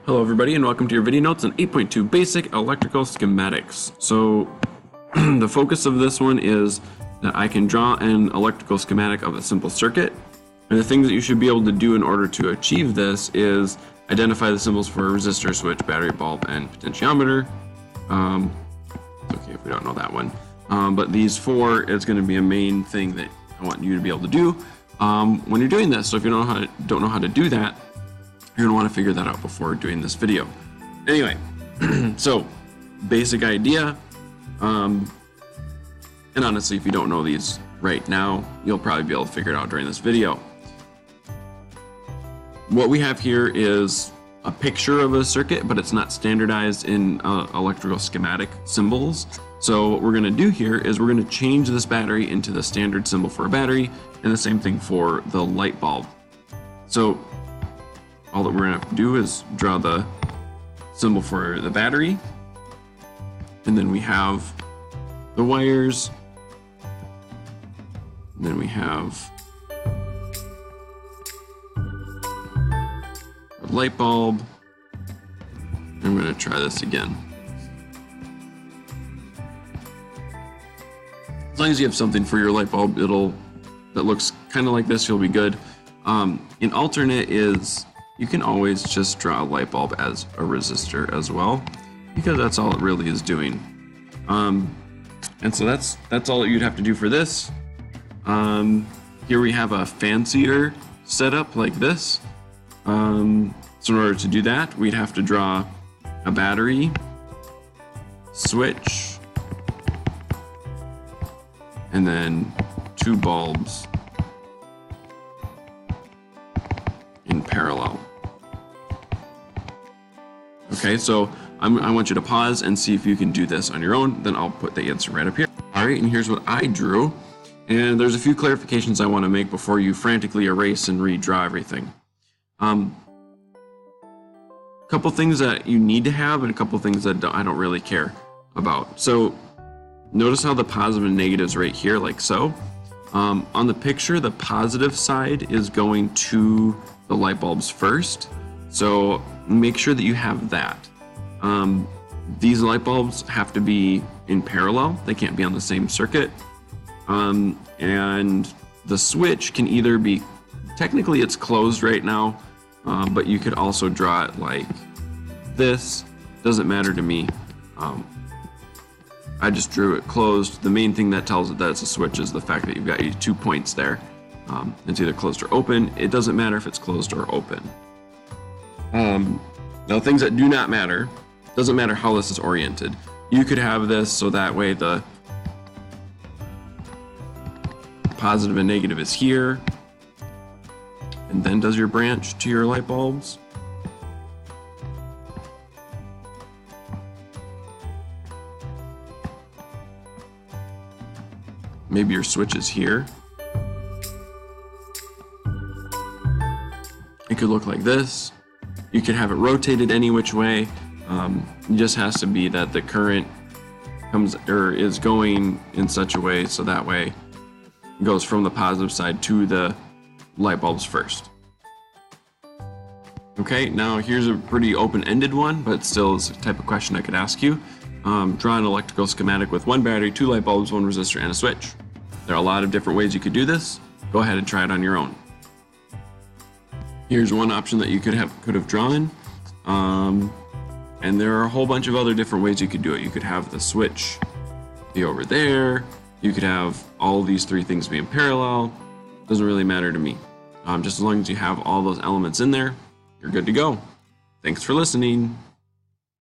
Hello everybody and welcome to your video notes on 8.2 Basic Electrical Schematics. So the focus of this one is that I can draw an electrical schematic of a simple circuit. And the things that you should be able to do in order to achieve this is identify the symbols for a resistor, switch, battery, bulb, and potentiometer. It's okay if we don't know that one. But these four is going to be a main thing that I want you to be able to do when you're doing this. So if you don't know how to do that, you're going to want to figure that out before doing this video. Anyway, so basic idea, and honestly, if you don't know these right now, you'll probably be able to figure it out during this video. What we have here is a picture of a circuit, but it's not standardized in electrical schematic symbols. So what we're going to do here is we're going to change this battery into the standard symbol for a battery, and the same thing for the light bulb. So all that we're going to have to do is draw the symbol for the battery, and then we have the wires, and then we have the light bulb. I'm going to try this again. As long as you have something for your light bulb, that looks kind of like this, you'll be good. An alternate is you can always just draw a light bulb as a resistor as well, because that's all it really is doing. And so that's all that you'd have to do for this. Here we have a fancier setup like this. So in order to do that, we'd have to draw a battery, switch, and then two bulbs in parallel. Okay, so I want you to pause and see if you can do this on your own, then I'll put the answer right up here. All right, and here's what I drew. And there's a few clarifications I want to make before you frantically erase and redraw everything. A couple things that you need to have and a couple things that I don't really care about. So notice how the positive and negatives right here, like so. On the picture, the positive side is going to the light bulbs first. So make sure that you have that. These light bulbs have to be in parallel. They can't be on the same circuit. And the switch can either be, technically it's closed right now, but you could also draw it like this. Doesn't matter to me. I just drew it closed. The main thing that tells it that it's a switch is the fact that you've got 2 points there. It's either closed or open. It doesn't matter if it's closed or open. Now things that do not matter, doesn't matter how this is oriented. You could have this so that way the positive and negative is here, and then does your branch to your light bulbs. Maybe your switch is here. It could look like this. You could have it rotated any which way. It just has to be that the current comes or is going in such a way so that way it goes from the positive side to the light bulbs first. Okay, now here's a pretty open-ended one, but still is a type of question I could ask you. Draw an electrical schematic with one battery, 2 light bulbs, 1 resistor, and a switch. There are a lot of different ways you could do this. Go ahead and try it on your own. Here's one option that you could have drawn. And there are a whole bunch of other different ways you could do it. You could have the switch be over there. You could have all these 3 things be in parallel. Doesn't really matter to me. Just as long as you have all those elements in there, you're good to go. Thanks for listening.